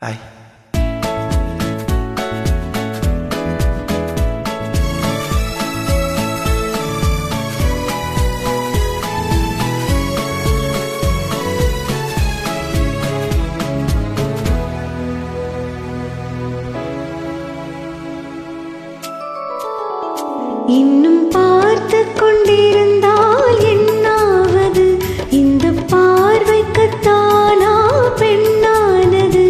Ai. இன்னும் பார்த்து கொண்டிருந்தால் என்னாவது? இந்த பார்வைக்குத்தானா பெண்ணானது?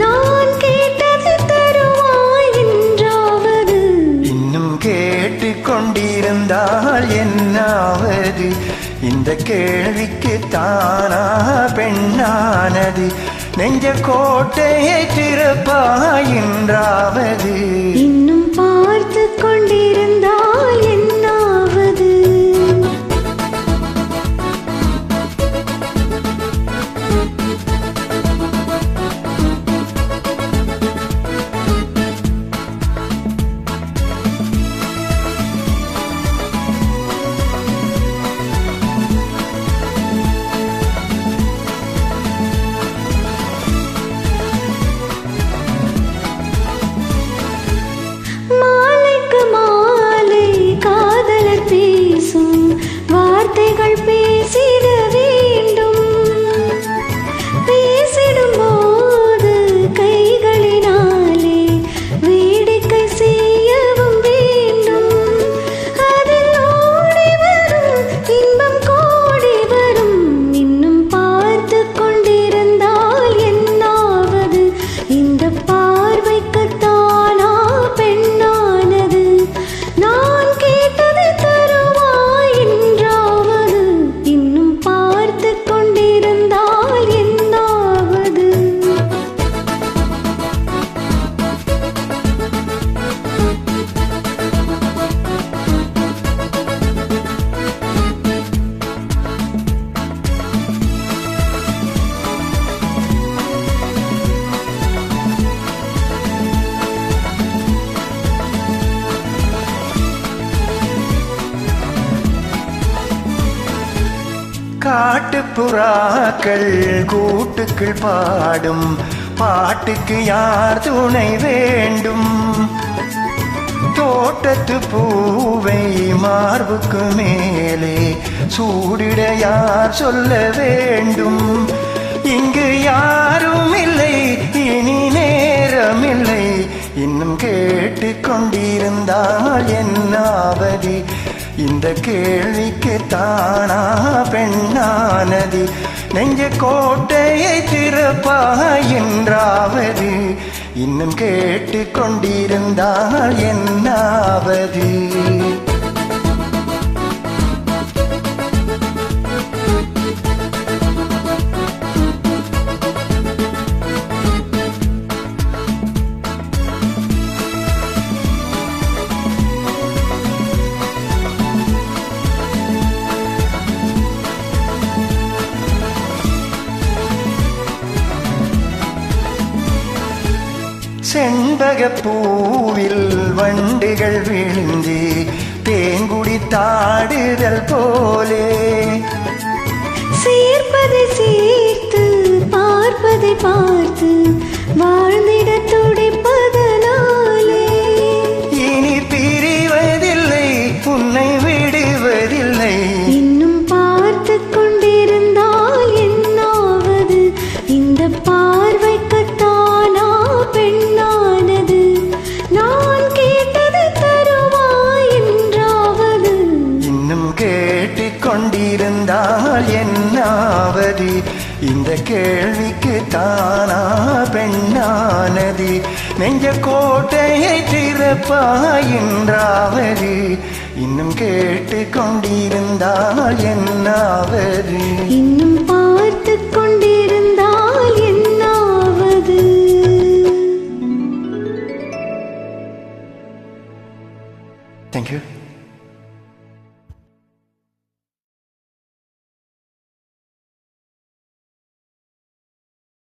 நான் கேட்டது தருவாய் என்றாவது? இன்னும் கேட்டு கொண்டிருந்தால் என்னாவது? இந்த கேள்விக்கு தானா பெண்ணானது? நெஞ்ச கோட்டையை திறப்பாய் என்றாவது? இன்னும் பார்த்து கொண்டிருந்தால் என்னாவது? வார்த்தைகள் பேசிட வேண்டும். பேசிடும் போது கைகளினாலே வேடிக்கை செய்யவும் வேண்டும். அதில் ஓடி வரும் இன்பம் கோடி வரும். இன்னும் பார்த்து கொண்டிருந்தால் என்னாவது? இந்த பார்வைக்குத்தானா பெண்ணானது? நான் கேட்டது தருவாய் என்றாவது? இன்னும் பார்த்து கொண்டிருந்தால் என்னாவது? காட்டுப்புறாக்கள் கூட்டுக்குள் பாடும் பாட்டுக்கு யார் துணை வேண்டும்? தோட்டத்து பூவை மார்புக்கு மேலே சூடிட யார் சொல்ல வேண்டும்? இங்கு யாரும் இல்லை, இனி நேரமில்லை. இன்னும் கேட்டு கொண்டிருந்தால் என்னாவது? இந்த கேள்விக்கு தானா பெண்ணானது? நெஞ்ச கோட்டையை திறப்பாய் என்றாவது? இன்னும் கேட்டு கொண்டிருந்தால் என்னாவது? செண்பகப்பூவில் வண்டுகள் விழுந்து தேங்குடி தாடுதல் போலே சேர்ப்பதை சேர்த்து பார்ப்பதை பார்த்து வாழ்ந்திட துடிப்பதனாலே இனி பிரிவதில்லை, உன்னை விடுவதில்லை. இன்னும் பார்த்து கொண்டிருந்தால் என்னாவது? இந்த பார்வைக்குத்தானா பெண்ணானது? நான் கேட்டது தருவாய் என்றாவது? இன்னும் கேட்டு கொண்டிருந்தால் என்னாவது? இந்த கேள்விக்கு தானா பெண்ணானது? நெஞ்ச கோட்டையை திறப்பாய் என்றாவது? இன்னும் கேட்டு கொண்டிருந்தால் என்னாவது? இன்னும் பார்த்து கொண்டிருந்தால் என்னாவது? Thank you.